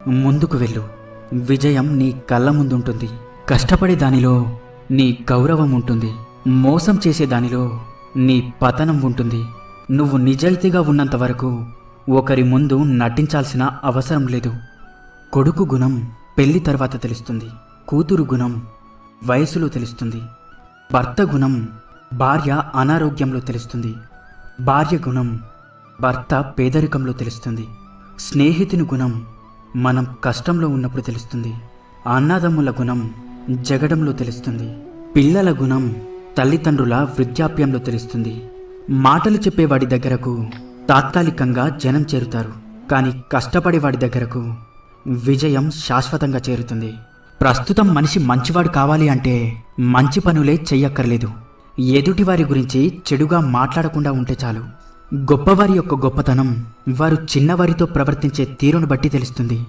ముందుకు వెళ్ళు. విజయం నీ కళ్ళ ముందుంటుంది. కష్టపడే దానిలో నీ గౌరవం ఉంటుంది. మోసం చేసే దానిలో నీ పతనం ఉంటుంది. నువ్వు నిజాయితీగా ఉన్నంత వరకు ఒకరి ముందు నటించాల్సిన అవసరం లేదు. కొడుకు గుణం పెళ్లి తర్వాత తెలుస్తుంది. కూతురు గుణం వయసులో తెలుస్తుంది. భర్త గుణం భార్య అనారోగ్యంలో తెలుస్తుంది. భార్య గుణం భర్త పేదరికంలో తెలుస్తుంది. స్నేహితుని గుణం మనం కష్టంలో ఉన్నప్పుడు తెలుస్తుంది. అన్నదమ్ముల గుణం జగడంలో తెలుస్తుంది. పిల్లల గుణం తల్లిదండ్రుల వృద్ధాప్యంలో తెలుస్తుంది. మాటలు చెప్పేవాడి దగ్గరకు తాత్కాలికంగా జనం చేరుతారు, కానీ కష్టపడేవాడి దగ్గరకు విజయం శాశ్వతంగా చేరుతుంది. ప్రస్తుతం మనిషి మంచివాడు కావాలి అంటే మంచి పనులే చెయ్యక్కర్లేదు. ఎదుటివారి గురించి చెడుగా మాట్లాడకుండా ఉంటే చాలు. గొప్పవారి యొక్క గొప్పతనం వారు చిన్నవారితో ప్రవర్తించే తీరును బట్టి తెలుస్తుంది.